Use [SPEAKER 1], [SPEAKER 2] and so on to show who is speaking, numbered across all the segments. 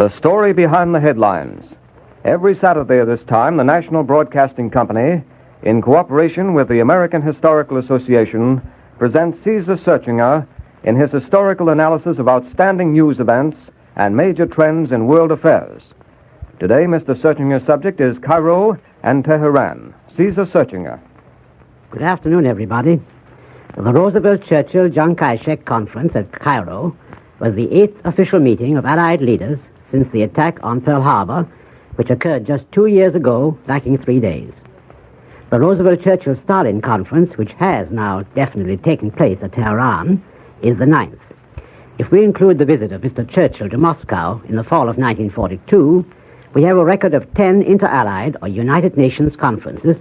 [SPEAKER 1] The story behind the headlines. Every Saturday at this time, the National Broadcasting Company, in cooperation with the American Historical Association, presents Caesar Searchinger in his historical analysis of outstanding news events and major trends in world affairs. Today, Mr. Searchinger's subject is Cairo and Tehran. Caesar Searchinger.
[SPEAKER 2] Good afternoon, everybody. The Roosevelt-Churchill-John Kishek Conference at Cairo was the 8th official meeting of Allied leaders since the attack on Pearl Harbor, which occurred just 2 years ago, lacking 3 days. The Roosevelt-Churchill-Stalin Conference, which has now definitely taken place at Tehran, is the 9th. If we include the visit of Mr. Churchill to Moscow in the fall of 1942, we have a record of 10 inter-Allied or United Nations conferences,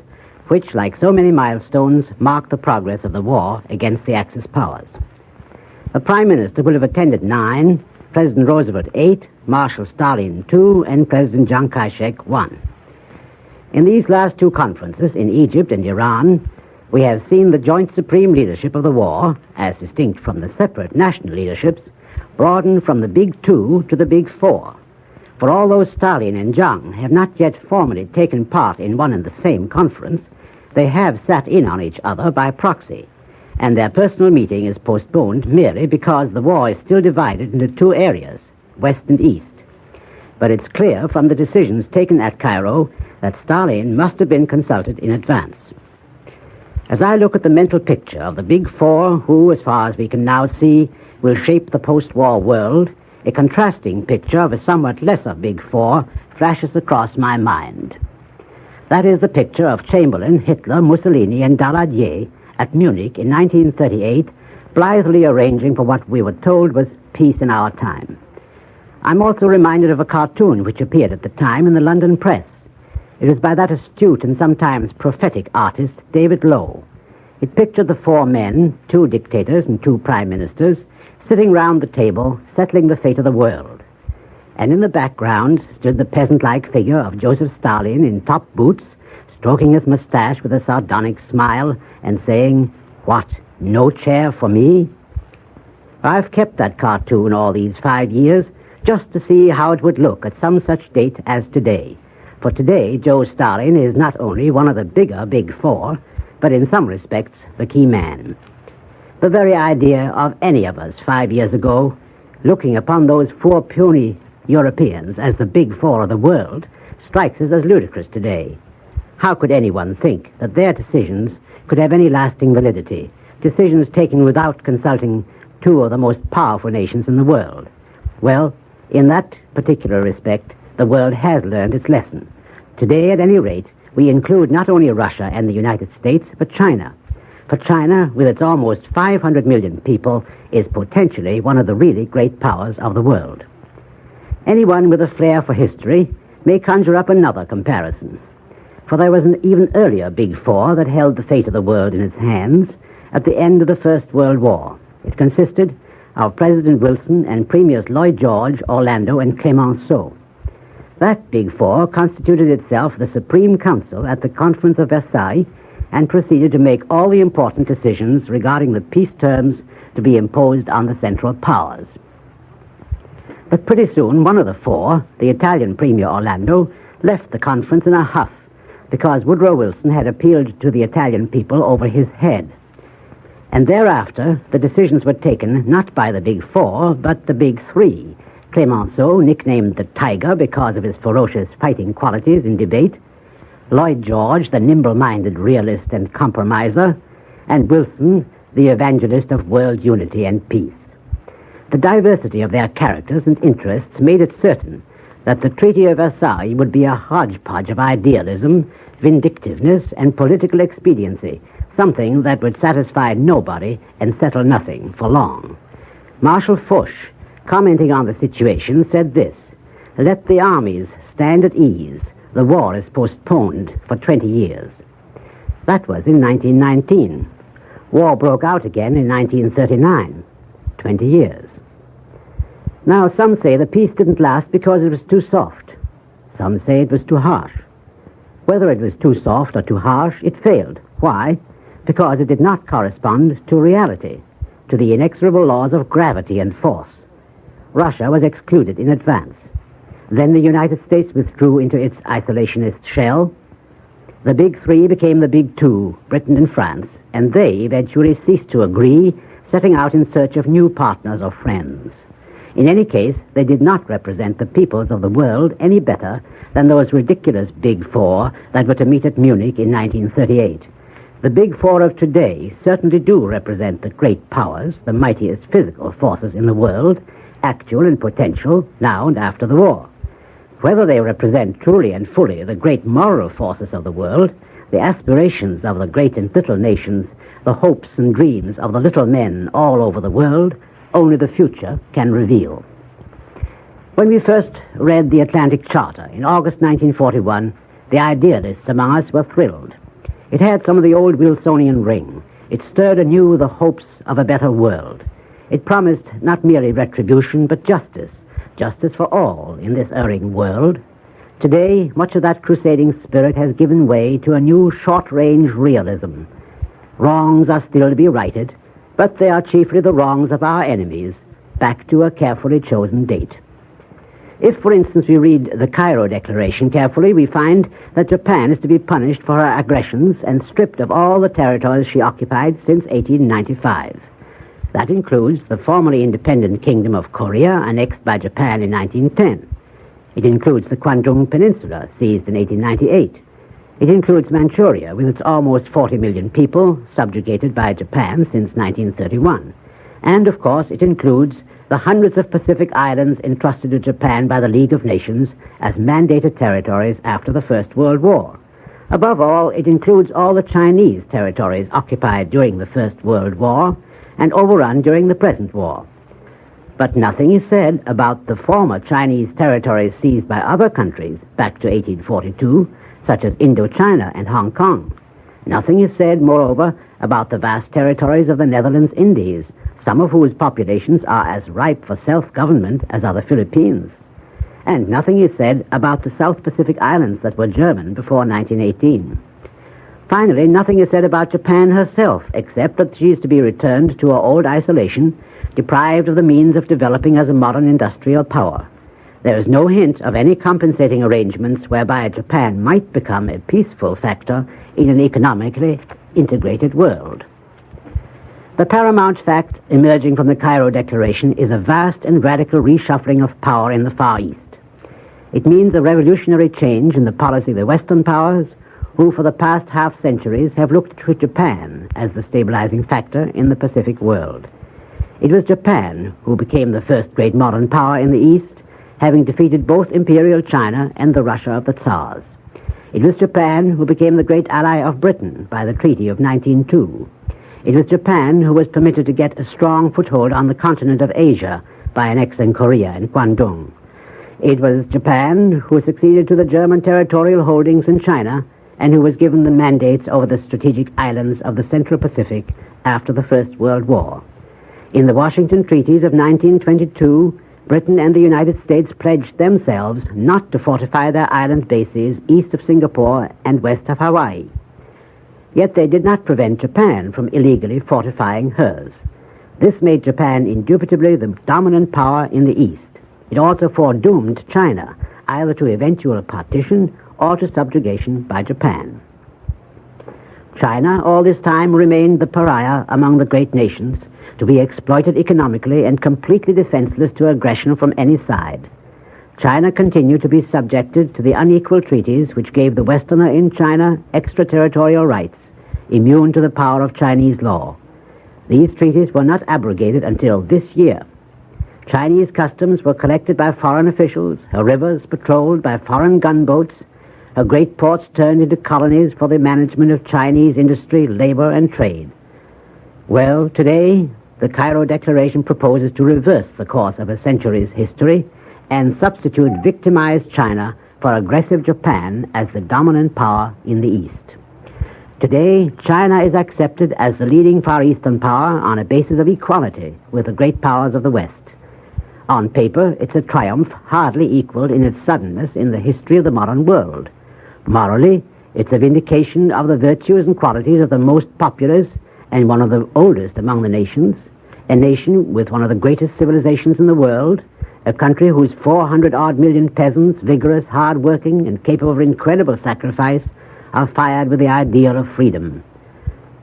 [SPEAKER 2] which, like so many milestones, mark the progress of the war against the Axis powers. The Prime Minister will have attended 9, President Roosevelt 8, Marshal Stalin 2, and President Chiang Kai-shek 1. In these last two conferences, in Egypt and Iran, we have seen the joint supreme leadership of the war, as distinct from the separate national leaderships, broaden from the Big Two to the Big Four. For although Stalin and Chiang have not yet formally taken part in one and the same conference, they have sat in on each other by proxy, and their personal meeting is postponed merely because the war is still divided into two areas, West and East. But it's clear from the decisions taken at Cairo that Stalin must have been consulted in advance. As I look at the mental picture of the Big Four who, as far as we can now see, will shape the post-war world, a contrasting picture of a somewhat lesser Big Four flashes across my mind. That is the picture of Chamberlain, Hitler, Mussolini, and Daladier at Munich in 1938, blithely arranging for what we were told was peace in our time. I'm also reminded of a cartoon which appeared at the time in the London press. It was by that astute and sometimes prophetic artist, David Lowe. It pictured the four men, 2 dictators and 2 prime ministers, sitting round the table, settling the fate of the world. And in the background stood the peasant-like figure of Joseph Stalin in top boots, stroking his mustache with a sardonic smile and saying, "What, no chair for me?" I've kept that cartoon all these 5 years just to see how it would look at some such date as today. For today, Joe Stalin is not only one of the bigger Big Four, but in some respects, the key man. The very idea of any of us 5 years ago looking upon those 4 puny Europeans as the Big Four of the world strikes us as ludicrous today. How could anyone think that their decisions could have any lasting validity, decisions taken without consulting 2 of the most powerful nations in the world? Well, in that particular respect, the world has learned its lesson. Today, at any rate, we include not only Russia and the United States, but China. For China, with its almost 500 million people, is potentially one of the really great powers of the world. Anyone with a flair for history may conjure up another comparison. For there was an even earlier Big Four that held the fate of the world in its hands at the end of the First World War. It consisted of President Wilson and Premiers Lloyd George, Orlando, and Clemenceau. That Big Four constituted itself the Supreme Council at the Conference of Versailles and proceeded to make all the important decisions regarding the peace terms to be imposed on the Central Powers. But pretty soon, one of the 4, the Italian Premier Orlando, left the conference in a huff because Woodrow Wilson had appealed to the Italian people over his head. And thereafter, the decisions were taken not by the Big Four, but the Big Three. Clemenceau, nicknamed the Tiger because of his ferocious fighting qualities in debate, Lloyd George, the nimble-minded realist and compromiser, and Wilson, the evangelist of world unity and peace. The diversity of their characters and interests made it certain that the Treaty of Versailles would be a hodgepodge of idealism, vindictiveness, and political expediency, something that would satisfy nobody and settle nothing for long. Marshal Foch, commenting on the situation, said this: "Let the armies stand at ease. The war is postponed for 20 years. That was in 1919. War broke out again in 1939. 20 years. Now, some say the peace didn't last because it was too soft. Some say it was too harsh. Whether it was too soft or too harsh, it failed. Why? Because it did not correspond to reality, to the inexorable laws of gravity and force. Russia was excluded in advance. Then the United States withdrew into its isolationist shell. The Big Three became the Big Two, Britain and France, and they eventually ceased to agree, setting out in search of new partners or friends. In any case, they did not represent the peoples of the world any better than those ridiculous Big Four that were to meet at Munich in 1938. The Big Four of today certainly do represent the great powers, the mightiest physical forces in the world, actual and potential, now and after the war. Whether they represent truly and fully the great moral forces of the world, the aspirations of the great and little nations, the hopes and dreams of the little men all over the world, only the future can reveal. When we first read the Atlantic Charter in August 1941, the idealists among us were thrilled. It had some of the old Wilsonian ring. It stirred anew the hopes of a better world. It promised not merely retribution, but justice for all in this erring world. Today, much of that crusading spirit has given way to a new short-range realism. Wrongs are still to be righted, but they are chiefly the wrongs of our enemies, back to a carefully chosen date. If, for instance, we read the Cairo Declaration carefully, we find that Japan is to be punished for her aggressions and stripped of all the territories she occupied since 1895. That includes the formerly independent Kingdom of Korea, annexed by Japan in 1910. It includes the Kwangtung Peninsula, seized in 1898. It includes Manchuria, with its almost 40 million people, subjugated by Japan since 1931. And, of course, it includes the hundreds of Pacific islands entrusted to Japan by the League of Nations as mandated territories after the First World War. Above all, it includes all the Chinese territories occupied during the First World War and overrun during the present war. But nothing is said about the former Chinese territories seized by other countries back to 1842, such as Indochina and Hong Kong. Nothing is said, moreover, about the vast territories of the Netherlands Indies, some of whose populations are as ripe for self-government as are the Philippines. And nothing is said about the South Pacific Islands that were German before 1918. Finally, nothing is said about Japan herself, except that she is to be returned to her old isolation, deprived of the means of developing as a modern industrial power. There is no hint of any compensating arrangements whereby Japan might become a peaceful factor in an economically integrated world. The paramount fact emerging from the Cairo Declaration is a vast and radical reshuffling of power in the Far East. It means a revolutionary change in the policy of the Western powers, who for the past half-centuries have looked to Japan as the stabilizing factor in the Pacific world. It was Japan who became the first great modern power in the East, having defeated both Imperial China and the Russia of the Tsars. It was Japan who became the great ally of Britain by the Treaty of 1902. It was Japan who was permitted to get a strong foothold on the continent of Asia by annexing Korea and Kwangtung. It was Japan who succeeded to the German territorial holdings in China and who was given the mandates over the strategic islands of the Central Pacific after the First World War. In the Washington Treaties of 1922, Britain and the United States pledged themselves not to fortify their island bases east of Singapore and west of Hawaii. Yet they did not prevent Japan from illegally fortifying hers. This made Japan indubitably the dominant power in the East. It also foredoomed China, either to eventual partition or to subjugation by Japan. China, all this time, remained the pariah among the great nations, to be exploited economically and completely defenseless to aggression from any side. China continued to be subjected to the unequal treaties which gave the Westerner in China extraterritorial rights, immune to the power of Chinese law. These treaties were not abrogated until this year. Chinese customs were collected by foreign officials, her rivers patrolled by foreign gunboats, her great ports turned into colonies for the management of Chinese industry, labor, and trade. Well, today, the Cairo Declaration proposes to reverse the course of a century's history and substitute victimized China for aggressive Japan as the dominant power in the East. Today, China is accepted as the leading Far Eastern power on a basis of equality with the great powers of the West. On paper, it's a triumph hardly equaled in its suddenness in the history of the modern world. Morally, it's a vindication of the virtues and qualities of the most populous and one of the oldest among the nations, a nation with one of the greatest civilizations in the world, a country whose 400-odd million peasants, vigorous, hard-working, and capable of incredible sacrifice, are fired with the ideal of freedom.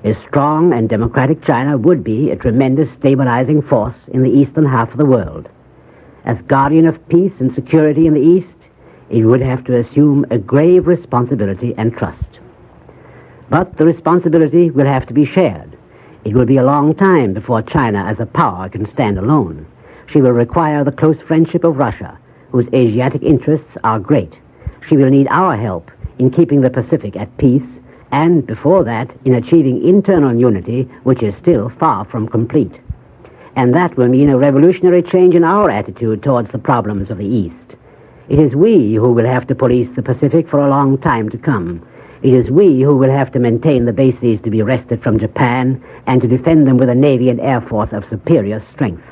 [SPEAKER 2] A strong and democratic China would be a tremendous stabilizing force in the eastern half of the world. As guardian of peace and security in the East, it would have to assume a grave responsibility and trust. But the responsibility will have to be shared. It will be a long time before China as a power can stand alone. She will require the close friendship of Russia, whose Asiatic interests are great. She will need our help in keeping the Pacific at peace, and before that, in achieving internal unity, which is still far from complete. And that will mean a revolutionary change in our attitude towards the problems of the East. It is we who will have to police the Pacific for a long time to come. It is we who will have to maintain the bases to be wrested from Japan and to defend them with a navy and air force of superior strength.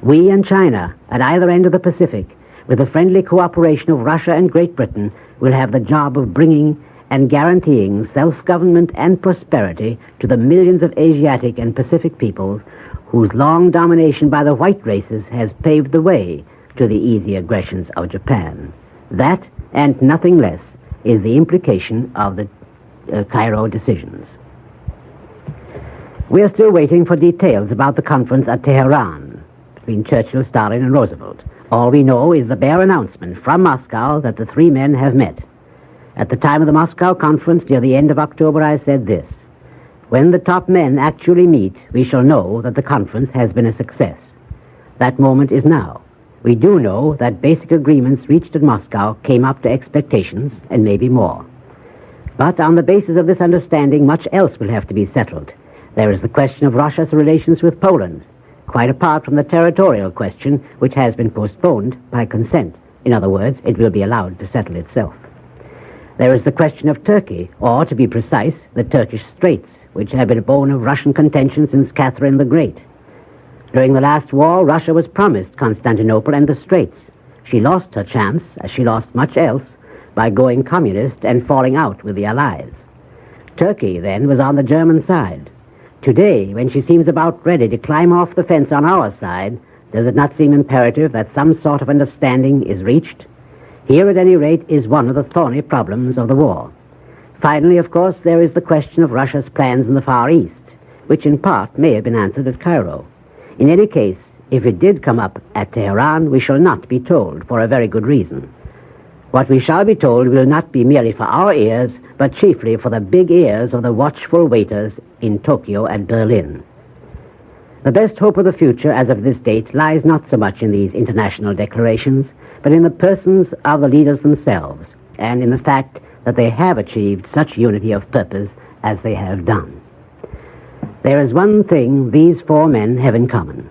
[SPEAKER 2] We and China, at either end of the Pacific, with the friendly cooperation of Russia and Great Britain, will have the job of bringing and guaranteeing self-government and prosperity to the millions of Asiatic and Pacific peoples whose long domination by the white races has paved the way to the easy aggressions of Japan. That, and nothing less, is the implication of the Cairo decisions. We are still waiting for details about the conference at Tehran between Churchill, Stalin, and Roosevelt. All we know is the bare announcement from Moscow that the three men have met. At the time of the Moscow conference near the end of October, I said this: when the top men actually meet, we shall know that the conference has been a success. That moment is now. We do know that basic agreements reached at Moscow came up to expectations, and maybe more. But on the basis of this understanding, much else will have to be settled. There is the question of Russia's relations with Poland, quite apart from the territorial question, which has been postponed by consent. In other words, it will be allowed to settle itself. There is the question of Turkey, or, to be precise, the Turkish Straits, which have been a bone of Russian contention since Catherine the Great. During the last war, Russia was promised Constantinople and the Straits. She lost her chance, as she lost much else, by going communist and falling out with the Allies. Turkey, then, was on the German side. Today, when she seems about ready to climb off the fence on our side, does it not seem imperative that some sort of understanding is reached? Here, at any rate, is one of the thorny problems of the war. Finally, of course, there is the question of Russia's plans in the Far East, which in part may have been answered at Cairo. In any case, if it did come up at Tehran, we shall not be told, for a very good reason. What we shall be told will not be merely for our ears, but chiefly for the big ears of the watchful waiters in Tokyo and Berlin. The best hope of the future as of this date lies not so much in these international declarations, but in the persons of the leaders themselves, and in the fact that they have achieved such unity of purpose as they have done. There is one thing these four men have in common.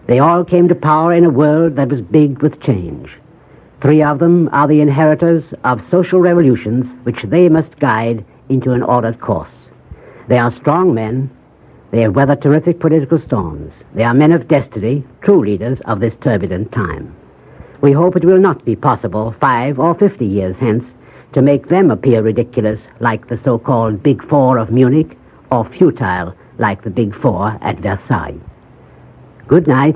[SPEAKER 2] They all came to power in a world that was big with change. Three of them are the inheritors of social revolutions which they must guide into an ordered course. They are strong men. They have weathered terrific political storms. They are men of destiny, true leaders of this turbulent time. We hope it will not be possible 5 or 50 years hence to make them appear ridiculous like the so-called Big Four of Munich, or futile like the Big Four at Versailles. Good night.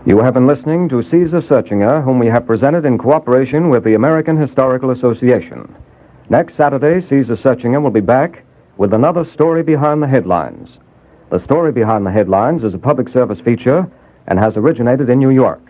[SPEAKER 1] You have been listening to Caesar Searchinger, whom we have presented in cooperation with the American Historical Association. Next Saturday, Caesar Searchinger will be back with another Story Behind the Headlines. The Story Behind the Headlines is a public service feature and has originated in New York.